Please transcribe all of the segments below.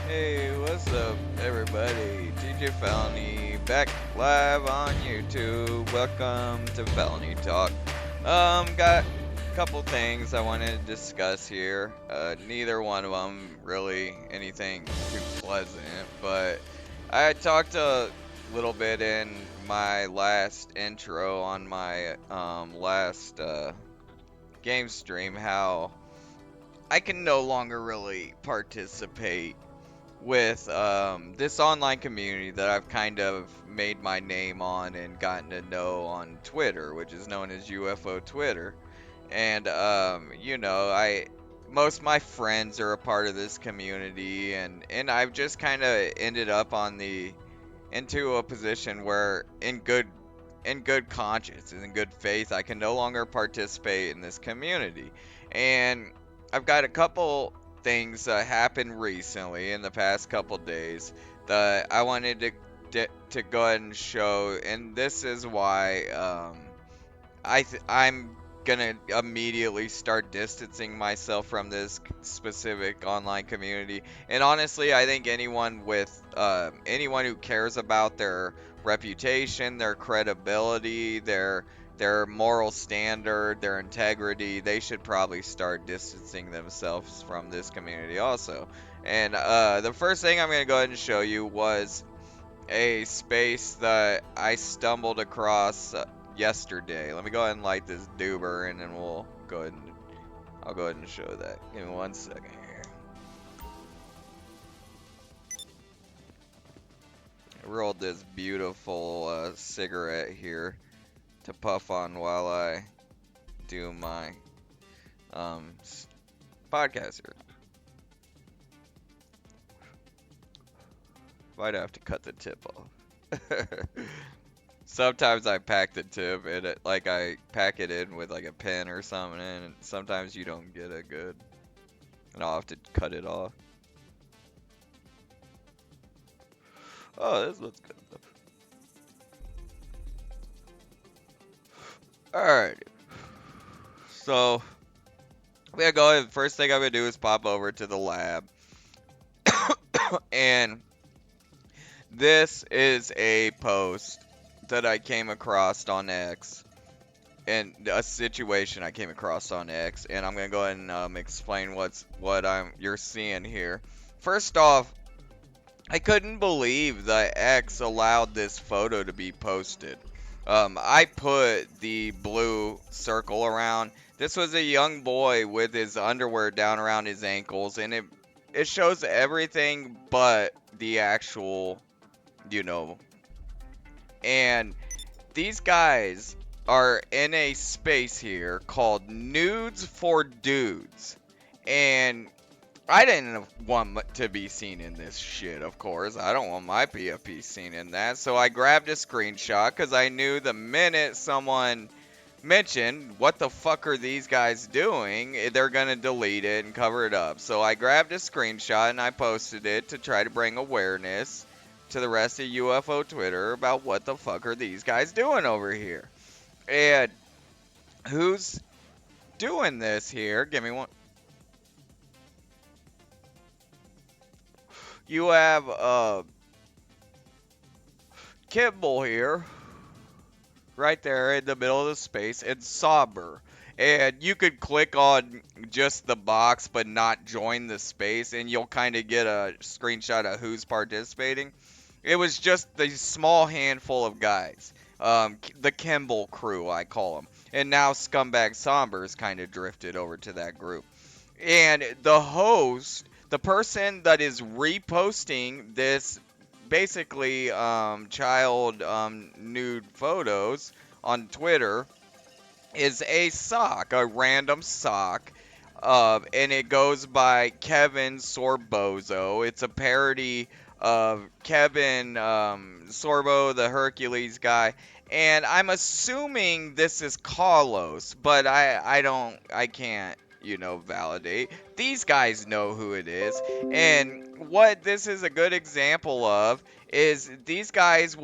Hey, what's up, everybody? TJ Felony back live on YouTube. Welcome to Felony Talk. Got a couple things I wanted to discuss here. Neither one of them really anything too pleasant, but I talked a little bit in my last intro on my last game stream how I can no longer really participate with this online community that I've kind of made my name on and gotten to know on Twitter, which is known as UFO Twitter. And I most of my friends are a part of this community, and I've just kind of ended up on the into a position where in good conscience and in good faith I can no longer participate in this community. And I've got a couple things that happened recently in the past couple days that I wanted to go ahead and show, and this is why I'm gonna immediately start distancing myself from this specific online community. And honestly, I think anyone who cares about their reputation, their credibility, their moral standard, their integrity, they should probably start distancing themselves from this community also. And the first thing I'm gonna go ahead and show you was a space that I stumbled across yesterday. Let me go ahead and light this doober, and then I'll go ahead and show that. Give me 1 second here. I rolled this beautiful cigarette here to puff on while I do my podcast here. Might have to cut the tip off. Sometimes I pack the tip and like I pack it in with like a pen or something, and sometimes you don't get it good, and I'll have to cut it off. Oh, this looks good. Alright, so I'm gonna go ahead. First thing I'm gonna do is pop over to the lab, and this is a post that I came across on X, and a situation I came across on X, and I'm gonna go ahead and explain what you're seeing here. First off, I couldn't believe that X allowed this photo to be posted. I put the blue circle around. This was a young boy with his underwear down around his ankles, and it shows everything but the actual, you know. And these guys are in a space here called Nudes for Dudes. And I didn't want to be seen in this shit, of course. I don't want my PFP seen in that. So I grabbed a screenshot because I knew the minute someone mentioned what the fuck are these guys doing, they're going to delete it and cover it up. So I grabbed a screenshot and I posted it to try to bring awareness to the rest of UFO Twitter about what the fuck are these guys doing over here. And who's doing this here? Give me one. You have Kimball here, right there in the middle of the space, and Sauber. And you could click on just the box but not join the space, and you'll kind of get a screenshot of who's participating. It was just the small handful of guys. The Kimball crew, I call them. And now Scumbag Somber's kind of drifted over to that group. And the host, the person that is reposting this basically child nude photos on Twitter is a sock, a random sock. And it goes by Kevin Sorbozo. It's a parody of Kevin Sorbo, the Hercules guy. And I'm assuming this is Carlos, but I can't, validate. These guys know who it is. And what this is a good example of is these guys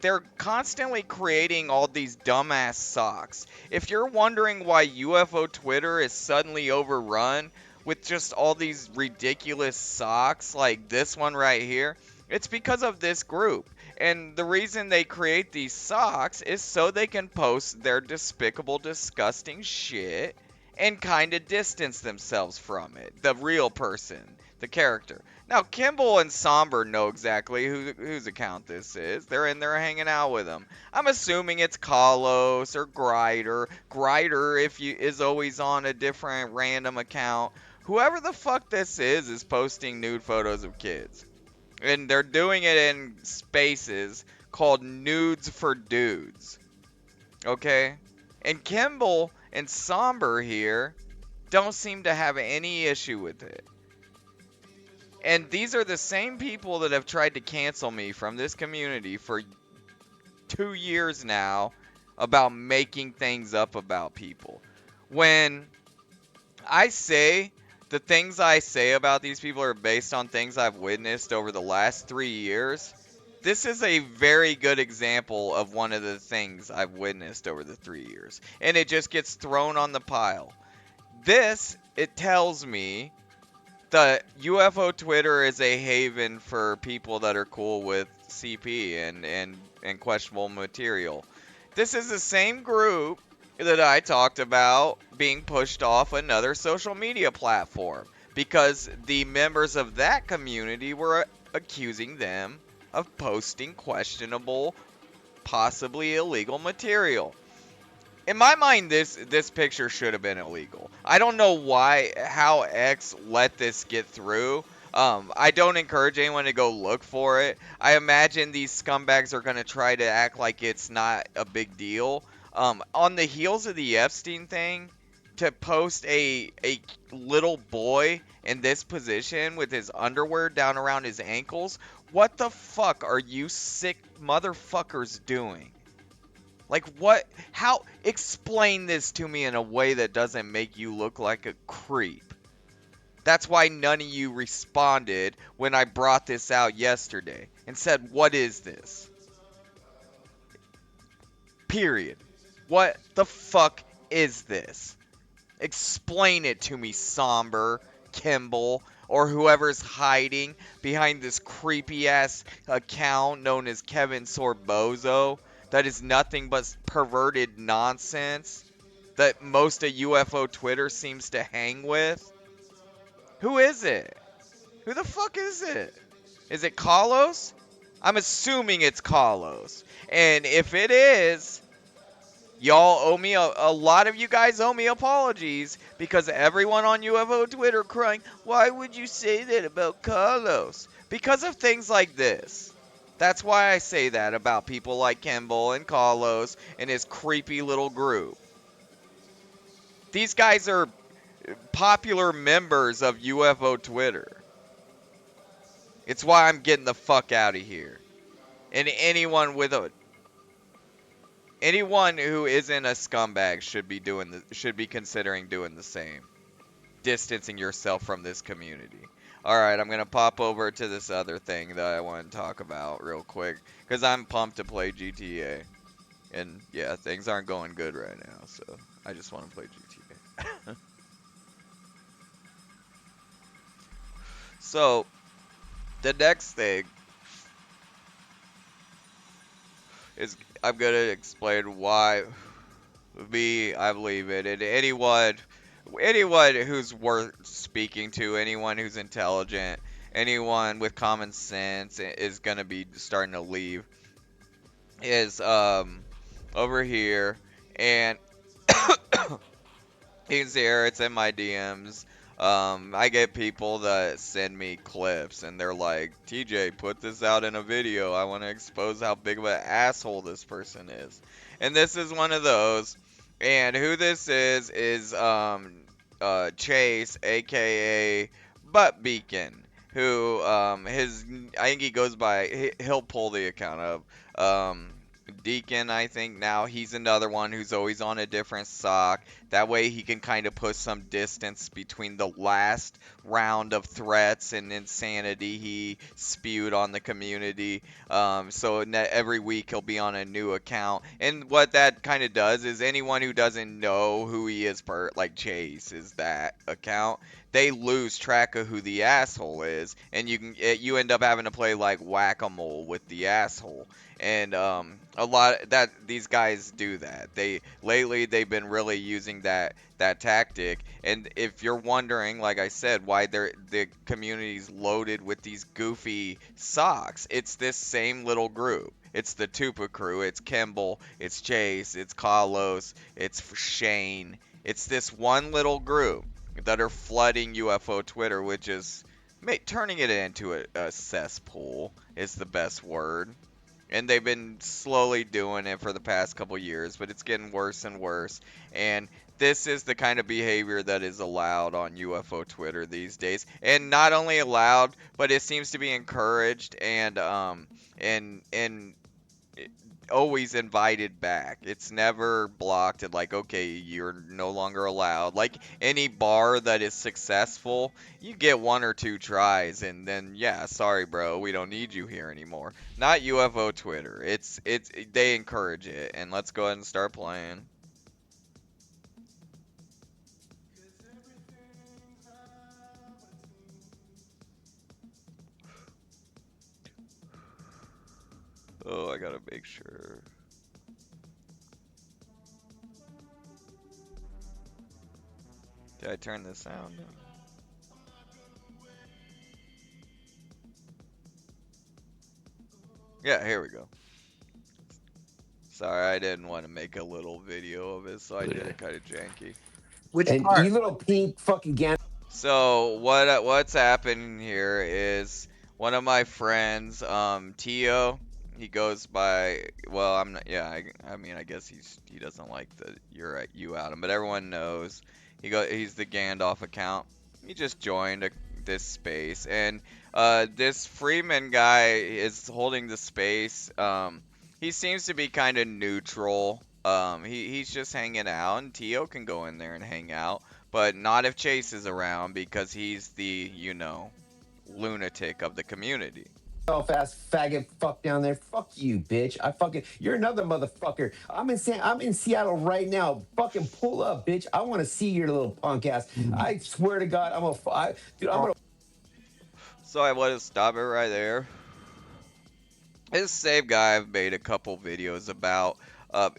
they're constantly creating all these dumbass socks. If you're wondering why UFO Twitter is suddenly overrun, with just all these ridiculous socks like this one right here, it's because of this group. And the reason they create these socks is so they can post their despicable, disgusting shit and kind of distance themselves from it. The real person, the character. Now, Kimball and Somber know exactly whose account this is. They're in there hanging out with him. I'm assuming it's Carlos or Grider. Grider, if you is always on a different random account. Whoever the fuck this is posting nude photos of kids. And they're doing it in spaces called Nudes for Dudes. Okay? And Kimball and Somber here don't seem to have any issue with it. And these are the same people that have tried to cancel me from this community for 2 years now about making things up about people. When I say the things I say about these people are based on things I've witnessed over the last 3 years, this is a very good example of one of the things I've witnessed over the 3 years. And it just gets thrown on the pile. It tells me that UFO Twitter is a haven for people that are cool with CP and questionable material. This is the same group that I talked about being pushed off another social media platform because the members of that community were accusing them of posting questionable, possibly illegal material. In my mind, this picture should have been illegal. I don't know how X let this get through. I don't encourage anyone to go look for it. I imagine these scumbags are going to try to act like it's not a big deal. On the heels of the Epstein thing, to post a little boy in this position with his underwear down around his ankles, what the fuck are you sick motherfuckers doing? Like, what? How? Explain this to me in a way that doesn't make you look like a creep. That's why none of you responded when I brought this out yesterday and said, what is this? Period. What the fuck is this? Explain it to me, Somber, Kimball, or whoever's hiding behind this creepy ass account known as Kevin Sorbozo. That is nothing but perverted nonsense that most of UFO Twitter seems to hang with. Who is it? Who the fuck is it? Is it Carlos? I'm assuming it's Carlos. And if it is, y'all owe me a lot of you guys owe me apologies because everyone on UFO Twitter crying, why would you say that about Carlos? Because of things like this. That's why I say that about people like Kimball and Carlos and his creepy little group. These guys are popular members of UFO Twitter. It's why I'm getting the fuck out of here. And anyone who isn't a scumbag should be considering doing the same. Distancing yourself from this community. Alright, I'm going to pop over to this other thing that I want to talk about real quick. Because I'm pumped to play GTA. And yeah, things aren't going good right now. So I just want to play GTA. So, the next thing is I'm going to explain why I believe it. And anyone who's worth speaking to, anyone who's intelligent, anyone with common sense is going to be starting to leave. Is over here, and you can see here it's in my DMs. I get people that send me clips, and they're like, TJ, put this out in a video. I want to expose how big of an asshole this person is. And this is one of those. And who this is Chase, aka Butt Beacon, who I think he goes by, he'll pull the account up. Deacon, I think now he's another one who's always on a different sock That way he can kind of put some distance between the last round of threats and insanity he spewed on the community. So every week he'll be on a new account, and what that kind of does is anyone who doesn't know who he is, like Chase is that account, they lose track of who the asshole is, and you end up having to play like whack-a-mole with the asshole. And a lot that these guys do that. They've been really using that tactic. And if you're wondering, like I said, why the community's loaded with these goofy socks, it's this same little group. It's the Tupa crew. It's Kimball. It's Chase. It's Carlos. It's Shane. It's this one little group that are flooding UFO Twitter, which is turning it into a cesspool is the best word. And they've been slowly doing it for the past couple years, but it's getting worse and worse. And this is the kind of behavior that is allowed on UFO Twitter these days, and not only allowed, but it seems to be encouraged and always invited back. It's never blocked and like, okay, you're no longer allowed. Like any bar that is successful, you get one or two tries and then yeah, sorry bro, we don't need you here anymore. Not UFO Twitter. It's they encourage it, and let's go ahead and start playing. Oh, I gotta make sure. Did I turn the sound down? Yeah, here we go. Sorry, I didn't want to make a little video of it, so I did it kind of janky. Which And part? you little pink fucking gan. So what's happening here is one of my friends, Tio, he goes by, well, I'm not, yeah, I mean, I guess he doesn't like the you out him, but everyone knows he's the Gandalf account. He just joined this space, and this Freeman guy is holding the space. He seems to be kind of neutral. He's just hanging out, and Tio can go in there and hang out, but not if Chase is around because he's the, lunatic of the community. Off ass faggot fuck down there. Fuck you, bitch. You're another motherfucker. I'm in Seattle right now. Fucking pull up, bitch. I want to see your little punk ass. I swear to God, dude, I'm gonna. So I want to stop it right there. This same guy I've made a couple videos about.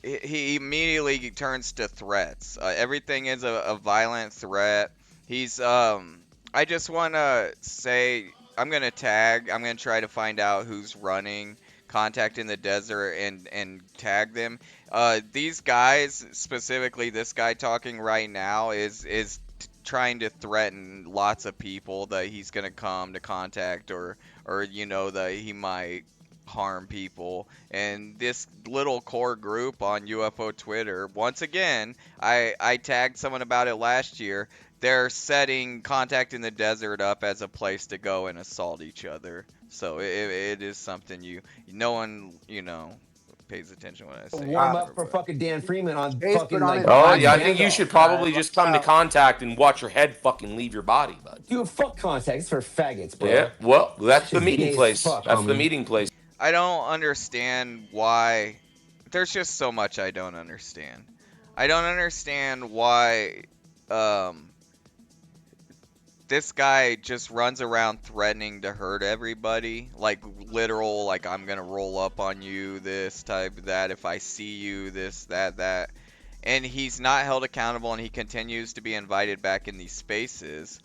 He immediately turns to threats. Everything is a violent threat. I just want to say, I'm going to tag, I'm going to try to find out who's running Contact in the Desert and tag them. These guys, specifically this guy talking right now, is trying to threaten lots of people that he's going to come to Contact or that he might harm people. And this little core group on UFO Twitter, once again, I tagged someone about it last year. They're setting Contact in the Desert up as a place to go and assault each other. So it is something no one, pays attention when I say it. Warm up for fucking Dan Freeman on Chase put fucking on like his Oh black yeah, I suit. think you Gandalf. should probably Watch just come to out. Contact and watch your head fucking leave your body, bud. Dude, fuck Contact. It's for faggots, bro. Yeah, well, that's the Shit's meeting gay as place. fuck, That's the homie. meeting place. I don't understand why. There's just so much I don't understand. I don't understand why this guy just runs around threatening to hurt everybody. Like literal, like I'm gonna roll up on you, this type, that, if I see you, this, that. And he's not held accountable, and he continues to be invited back in these spaces.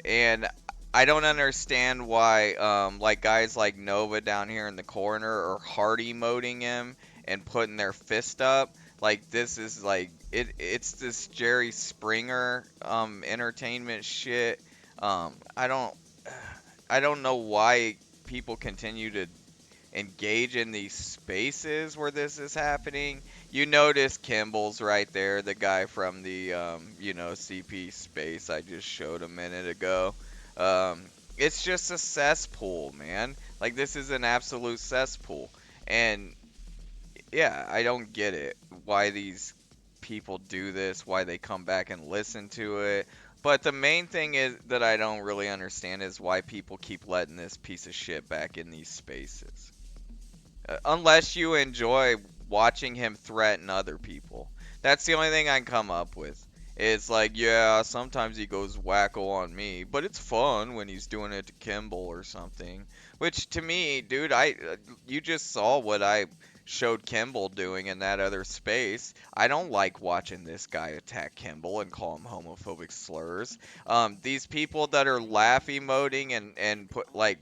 And I don't understand why, like guys like Nova down here in the corner are hard emoting him and putting their fist up. Like this is like it's this Jerry Springer entertainment shit. I don't know why people continue to engage in these spaces where this is happening. You notice Kimball's right there, the guy from the CP space I just showed a minute ago. It's just a cesspool, man. Like this is an absolute cesspool. And yeah, I don't get it. Why these people do this, why they come back and listen to it. But the main thing is that I don't really understand is why people keep letting this piece of shit back in these spaces. Unless you enjoy watching him threaten other people. That's the only thing I can come up with. It's like, yeah, sometimes he goes wacko on me, but it's fun when he's doing it to Kimball or something. Which to me, dude, you just saw what I showed Kimball doing in that other space. I don't like watching this guy attack Kimball and call him homophobic slurs. These people that are laugh emoting and put like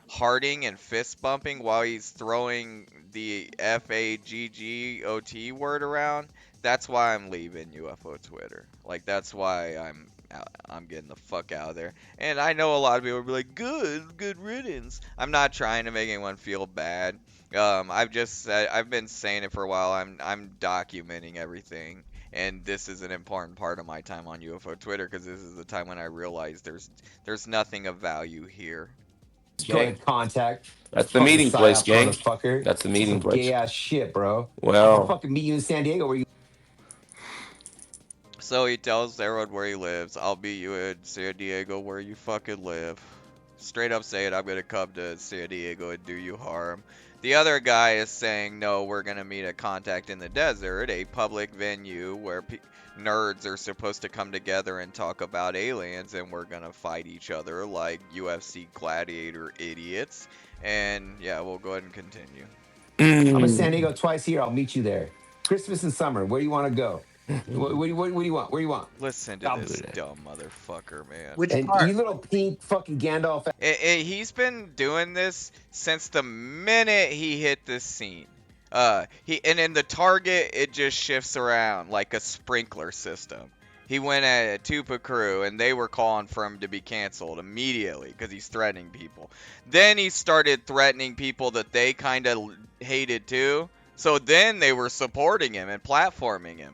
hearting and fist bumping while he's throwing the FAGGOT word around. That's why I'm leaving UFO Twitter. Like that's why I'm getting the fuck out of there. And I know a lot of people will be like, good riddance. I'm not trying to make anyone feel bad. I've been saying it for a while. I'm documenting everything, and this is an important part of my time on UFO Twitter because this is the time when I realize there's nothing of value here. Join Gang. contact. That's the Fucking meeting place, psyop gang. motherfucker. That's the meeting Some place. gay ass shit, bro. I Well, can fucking meet you in San Diego where you So he tells everyone where he lives. I'll meet you in San Diego where you fucking live. Straight up saying I'm gonna come to San Diego and do you harm. The other guy is saying no, we're gonna meet at Contact in the Desert, a public venue where nerds are supposed to come together and talk about aliens, and we're gonna fight each other like UFC gladiator idiots. And yeah, we'll go ahead and continue. I'm in San Diego twice a year. I'll meet you there. Christmas and summer. Where do you want to go? What do you want? Where do you want? Listen to this dumb motherfucker, man. Which And part? you little pink fucking Gandalf. He's been doing this since the minute he hit this scene. And in the target, it just shifts around like a sprinkler system. He went at Tupa Crew, and they were calling for him to be canceled immediately because he's threatening people. Then he started threatening people that they kind of hated too. So then they were supporting him and platforming him.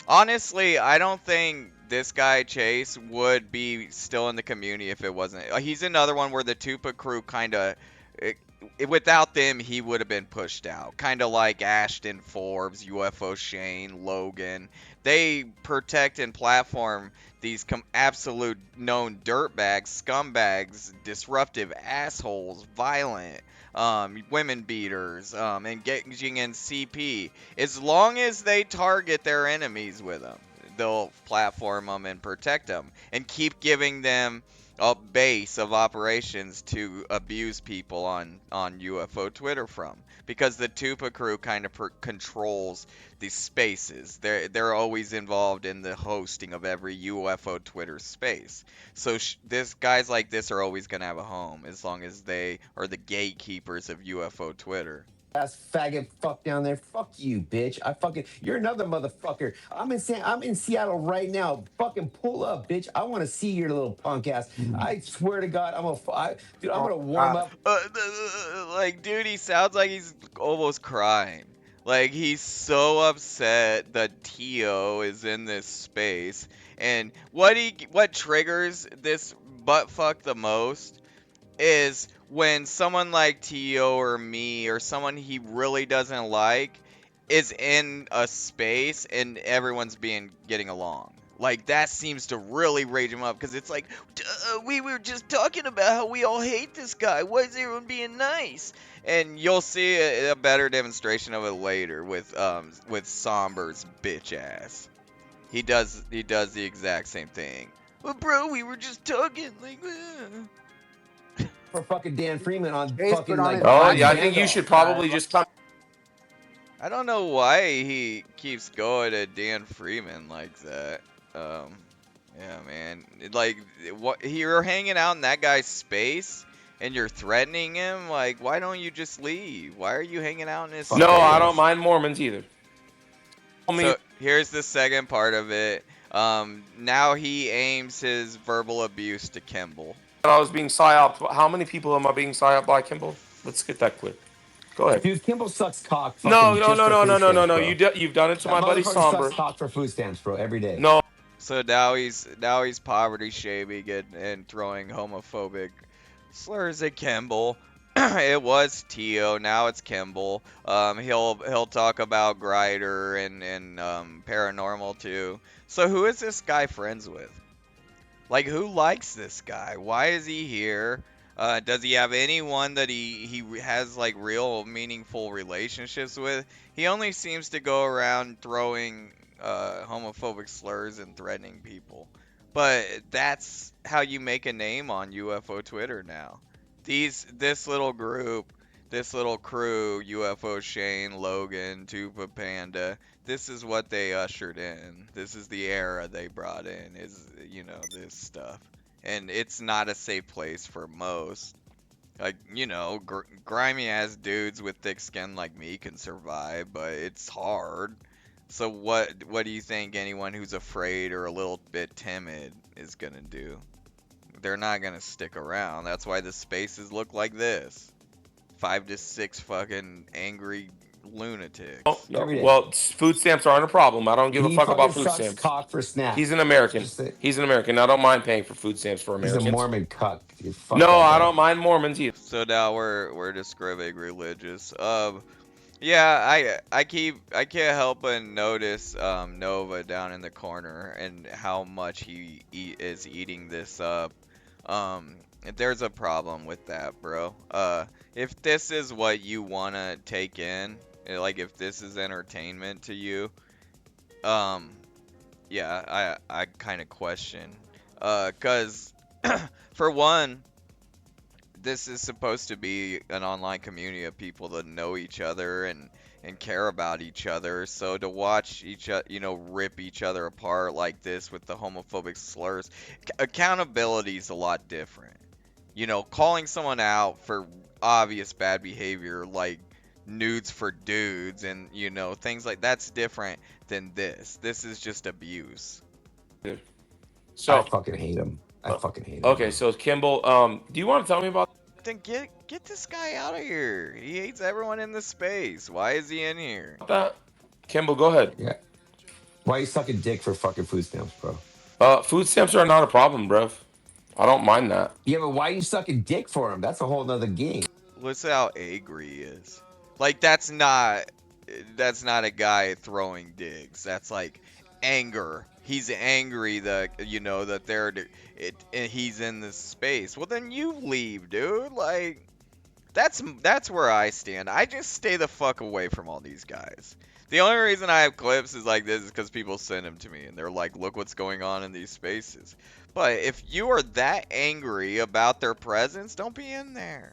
Honestly, I don't think this guy Chase would be still in the community if it wasn't. He's another one where the Tupa Crew kind of, without them, he would have been pushed out. Kind of like Ashton Forbes, UFO Shane, Logan. They protect and platform these absolute known dirtbags, scumbags, disruptive assholes, violent, women beaters, engaging in CP. As long as they target their enemies with them, they'll platform them and protect them and keep giving them a base of operations to abuse people on UFO Twitter from, because the Tupa Crew kind of controls these spaces. They're always involved in the hosting of every UFO Twitter space. So this guys like this are always gonna have a home as long as they are the gatekeepers of UFO Twitter. Ass faggot fuck down there. Fuck you, bitch. You're another motherfucker. I'm in Seattle right now. Fucking pull up, bitch. I want to see your little punk ass. I swear to God, dude, I'm gonna warm up. Like, dude, he sounds like he's almost crying. Like, he's so upset that Tio is in this space. And what triggers this butt fuck the most is when someone like Tio or me or someone he really doesn't like is in a space and everyone's getting along. Like, that seems to really rage him up because it's like, we were just talking about how we all hate this guy. Why is everyone being nice? And you'll see a better demonstration of it later with Somber's bitch ass. He does the exact same thing. Well, bro, we were just talking like. For fucking Dan Freeman on Chase fucking put on like. his oh mind yeah, I think you Gandalf. should probably just come. I don't know why he keeps going at Dan Freeman like that. Yeah, man. Like, what? You're hanging out in that guy's space and you're threatening him. Like, why don't you just leave? Why are you hanging out in his space? No, I don't mind Mormons either. So here's the second part of it. Now he aims his verbal abuse to Kimball. I was being psyoped. How many people am I being psyoped by, Kimball? Let's get that quick. Go ahead. Dude, Kimball sucks cock. No. You've You've done it to my buddy Somber. Sucks cock for food stamps, bro, every day. No. So now he's poverty shaming and throwing homophobic slurs at Kimball. it was Tio. Now it's Kimball. He'll talk about Grider and paranormal too. So who is this guy friends with? Like, who likes this guy? Why is he here? Does he have anyone that he has like real meaningful relationships with? He only seems to go around throwing homophobic slurs and threatening people. But that's how you make a name on UFO Twitter now. This little group, this little crew, UFO Shane, Logan, Tupa Panda, this is what they ushered in. This is the era they brought in, is, this stuff. And it's not a safe place for most. Like, grimy ass dudes with thick skin like me can survive, but it's hard. So what do you think anyone who's afraid or a little bit timid is gonna do? They're not gonna stick around. That's why the spaces look like this. 5 to 6 fucking angry Oh, lunatics. no. Every day. Well, food stamps aren't a problem. I don't give a He fuck fucking about food sucks stamps. cock for He's snacks. an American. Just say, He's an American. I don't mind paying for food stamps for he's a Americans. Mormon cuck. Dude, fuck No, that I guy. don't mind Mormons either. So now we're describing religious. Yeah, I can't help but notice Nova down in the corner and how much is eating this up. There's a problem with that, bro. If this is what you wanna take in, like if this is entertainment to you, um, yeah, I kind of question. 'Cause for one, this is supposed to be an online community of people that know each other and care about each other. So to watch each rip each other apart like this with the homophobic slurs, accountability is a lot different. Calling someone out for obvious bad behavior like nudes for dudes and things like that's different than this. This is just abuse. I So, fucking hate him. I fucking hate him, okay, bro. so Kimball, do you want to tell me about Then get this guy out of here. He hates everyone in the space. Why is he in here? that? Kimball, go ahead. Yeah. Why you sucking dick for fucking food stamps, bro? Food stamps are not a problem, bruv. I don't mind that. Yeah, but why you sucking dick for him? That's a whole nother game. Listen how angry he is. Like that's not a guy throwing digs. That's like anger. He's angry that that he's in this space. Well then you leave, dude. Like that's where I stand. I just stay the fuck away from all these guys. The only reason I have clips is like this is because people send them to me and they're like, look what's going on in these spaces. But if you are that angry about their presence, don't be in there.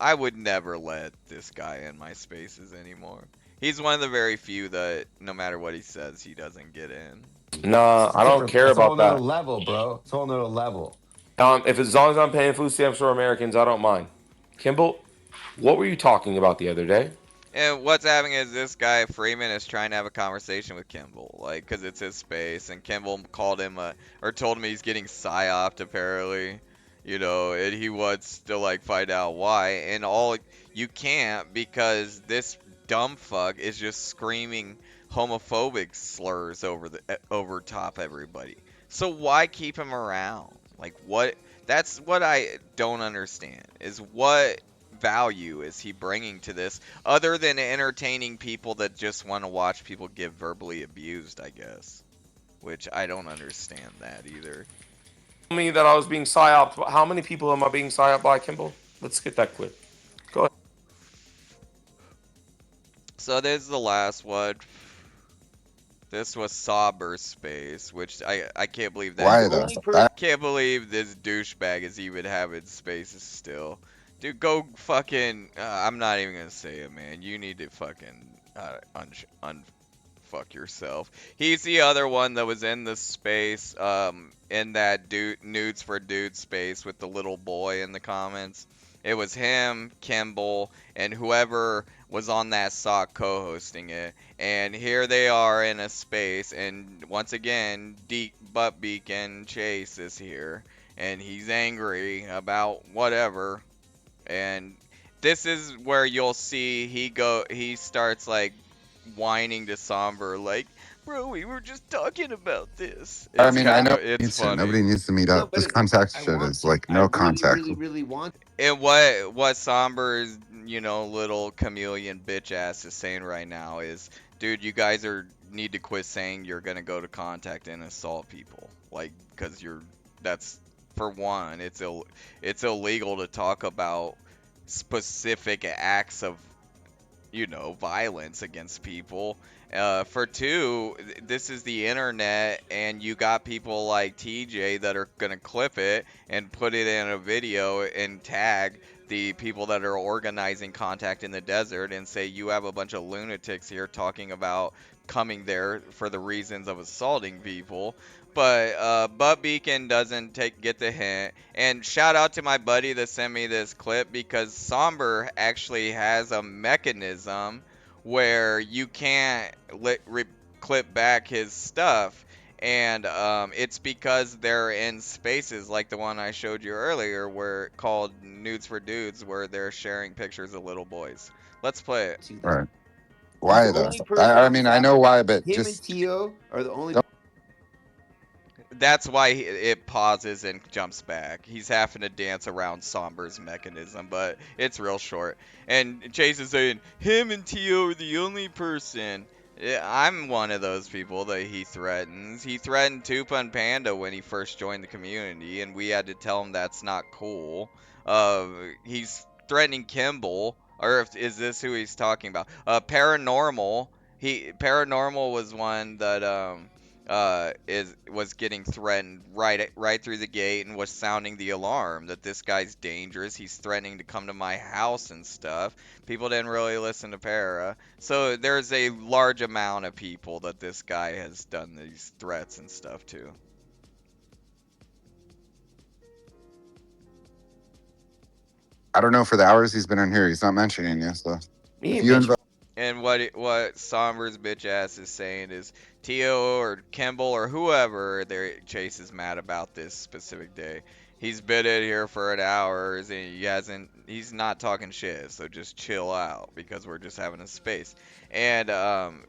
I would never let this guy in my spaces anymore. He's one of the very few that no matter what he says, he doesn't get in. Nah, I don't care It's a whole about nother that. level, bro. It's a whole nother level. If as long as I'm paying food stamps for Americans, I don't mind. Kimball, what were you talking about the other day? And what's happening is this guy Freeman is trying to have a conversation with Kimball, like, cause it's his space, and Kimball called him or told him he's getting psyoped apparently, and he wants to like find out why, and all you can't because this dumb fuck is just screaming homophobic slurs over top everybody. So why keep him around? Like what? That's what I don't understand. Is what value is he bringing to this other than entertaining people that just want to watch people get verbally abused, I guess. Which I don't understand that either. Me that I was being psyoped. How many people am I being psyoped by, Kimball? Let's get that quick. Go ahead. So this is the last one. This was Cyberspace, which I can't believe Why that. though? Can't believe this douchebag is even having spaces still. Dude, go fucking. I'm not even gonna say it, man. You need to fucking unfuck yourself. He's the other one that was in the space, in that nudes for dude space with the little boy in the comments. It was him, Kimball, and whoever was on that sock co-hosting it. And here they are in a space, and once again, Deep Butt Beacon Chase is here, and he's angry about whatever. And this is where you'll see he starts like whining to Somber like, bro, we were just talking about this. I It's mean, I kind know of, it's needs to. Nobody funny. needs to meet No, up. but This contact I shit want is to. like I no really, contact. really, really want. And what Somber's, little chameleon bitch ass is saying right now is, dude, you guys need to quit saying you're gonna go to contact and assault people, like, cause that's, for one, it's illegal to talk about specific acts of, violence against people. For two, this is the internet, and you got people like TJ that are gonna clip it and put it in a video and tag the people that are organizing Contact in the Desert and say you have a bunch of lunatics here talking about coming there for the reasons of assaulting people. But Butt Beacon doesn't get the hint. And shout out to my buddy that sent me this clip, because Somber actually has a mechanism where you can't clip back his stuff. And it's because they're in spaces like the one I showed you earlier, where called Nudes for Dudes, where they're sharing pictures of little boys. Let's play it. To that. Right? He's Why the though? only person I who's mean, I know happened. why, but Him and just Tio are the only. don't. That's why it pauses and jumps back. He's having to dance around Somber's mechanism, but it's real short. And Chase is saying, him and Tio are the only person. Yeah, I'm one of those people that he threatens. He threatened Tupa and Panda when he first joined the community, and we had to tell him that's not cool. He's threatening Kimball, or is this who he's talking about? Paranormal. Paranormal was one that was getting threatened right through the gate and was sounding the alarm that this guy's dangerous. He's threatening to come to my house and stuff. People didn't really listen to Para, so there's a large amount of people that this guy has done these threats and stuff to. I don't know, for the hours he's been in here, he's not mentioning you. So He if ain't you mentioned. invite, And what Somber's bitch ass is saying is Tio or Kimball or whoever Chase is mad about this specific day. He's been in here for an hour and he's not talking shit, so just chill out because we're just having a space. And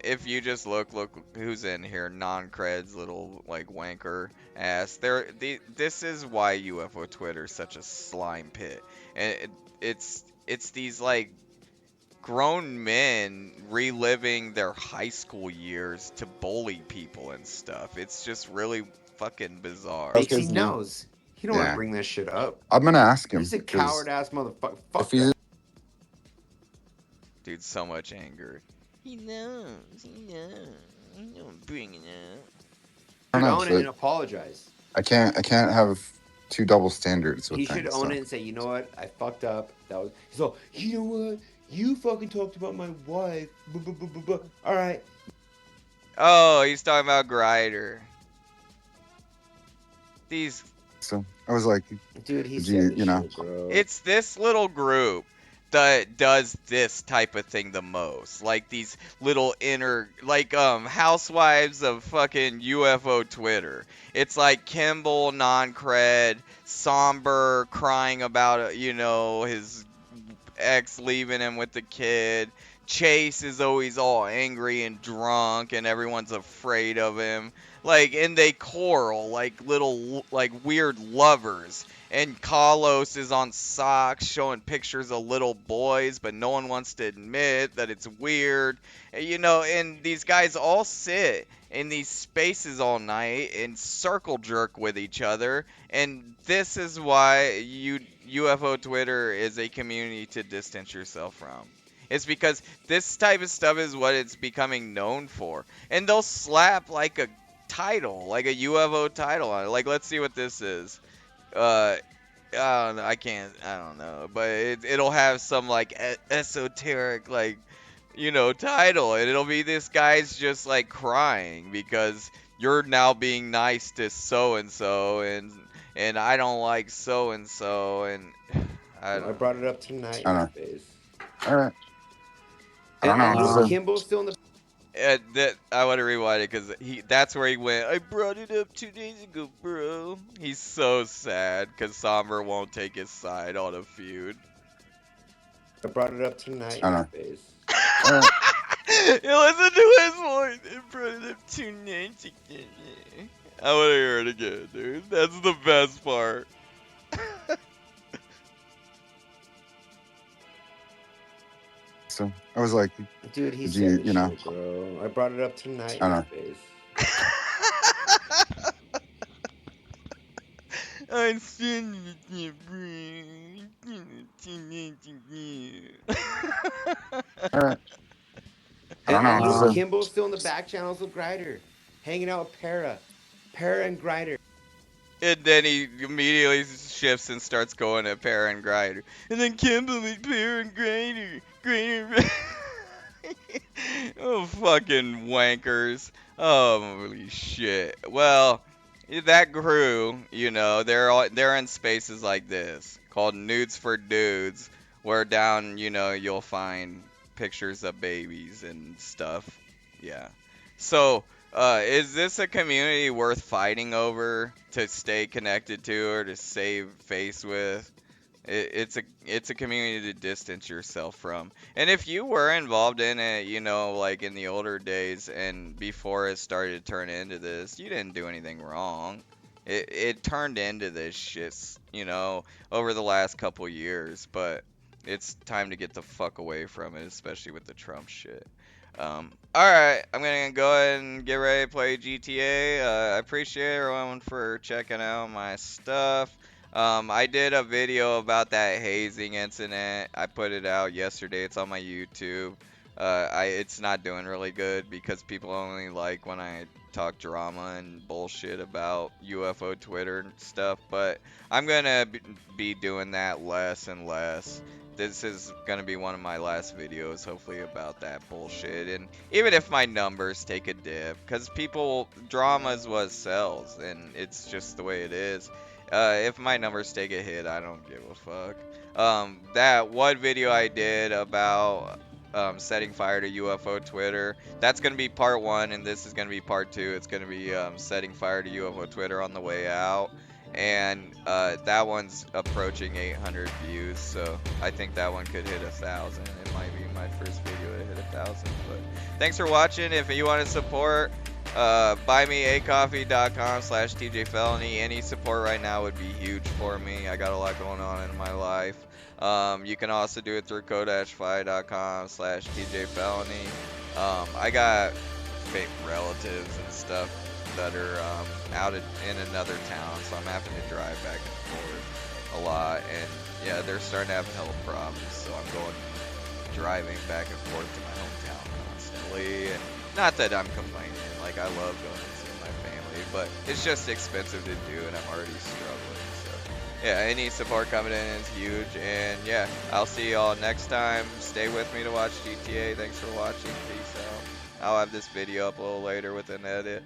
if you just look who's in here, non-creds, little like wanker ass. This is why UFO Twitter is such a slime pit. And it's these like grown men reliving their high school years to bully people and stuff. It's just really fucking bizarre. Because he because knows he don't want to yeah, bring that shit up. I'm gonna ask You're him just a because coward ass motherfucker. if Fuck he's that. Dude, so much anger. He knows. I know I'm bringing it I Should don't know, own it but and apologize. I can't have two double standards with He should things. own So it and say, you know what, I fucked up. That was. He's all, you know what, you fucking talked about my wife. All right. Oh, he's talking about Grider. These so I was like, Dude, he did said you this know? shit, bro. It's this little group that does this type of thing the most. Like these little like housewives of fucking UFO Twitter. It's like Kimball, non-cred, Somber crying about his ex leaving him with the kid. Chase is always all angry and drunk, and everyone's afraid of him. Like, and they quarrel like little, like weird lovers. And Carlos is on socks showing pictures of little boys, but no one wants to admit that it's weird. And these guys all sit in these spaces all night and circle jerk with each other. And this is why UFO Twitter is a community to distance yourself from. It's because this type of stuff is what it's becoming known for. And they'll slap like a title, like a UFO title on it. Like, let's see what this is. I don't know. I don't know. But it'll have some like esoteric, like, title. And it'll be this guy's just like crying because you're now being nice to so and so, and I don't like so and so, and I I don't brought it up tonight I in don't your know. face. All right, I don't And know. you This know is what? Kimball's still in the. that I want to rewind it because that's where he went. I brought it up 2 days ago, bro. He's so sad because Somber won't take his side on a feud. I brought it up tonight I in don't your know. face. All right, You listen to his voice in front of 290. I want to hear it again, dude. That's the best part. So I was like, Dude, he did said you, the you know, shit, bro. I brought it up tonight I in don't his know. face. I'm standing with you, All right. I don't And know. and This is look, a, Kimbo's still in the back channels with Grider, hanging out with Para and Grider. And then he immediately shifts and starts going at Parent Grinder. And then Kimble with Parent Grinder. Grinder. Oh, fucking wankers. Holy shit. Well, that crew, you know, they're in spaces like this called Nudes for Dudes, where down, you know, you'll find pictures of babies and stuff. Yeah. So, is this a community worth fighting over to stay connected to or to save face with? It's a community to distance yourself from. And if you were involved in it, you know, like in the older days and before it started to turn into this, you didn't do anything wrong. It turned into this shit, you know, over the last couple years, but it's time to get the fuck away from it, especially with the Trump shit. Alright, I'm gonna go ahead and get ready to play GTA. I appreciate everyone for checking out my stuff. I did a video about that hazing incident. I put it out yesterday. It's on my YouTube. It's not doing really good because people only like when I talk drama and bullshit about UFO Twitter and stuff. But I'm gonna be doing that less and less. This is gonna be one of my last videos, hopefully, about that bullshit. And even if my numbers take a dip, because drama is what sells, and it's just the way it is. If my numbers take a hit, I don't give a fuck. That one video I did about setting fire to UFO Twitter, that's gonna be part one, and this is gonna be part two. It's gonna be setting fire to UFO Twitter on the way out. And that one's approaching 800 views, so I think that one could hit 1,000. It might be my first video to hit 1,000. But thanks for watching. If you want to support, buymeacoffee.com/TJFelony. Any support right now would be huge for me. I got a lot going on in my life. You can also do it through ko-fi.com/TJFelony. I got fake relatives and stuff that are out in another town, so I'm having to drive back and forth a lot, and yeah, they're starting to have health problems, so I'm driving back and forth to my hometown constantly, and not that I'm complaining, like I love going to see my family, but it's just expensive to do, and I'm already struggling, so yeah, any support coming in is huge, and yeah, I'll see y'all next time. Stay with me to watch GTA. Thanks for watching. Peace out. I'll have this video up a little later with an edit.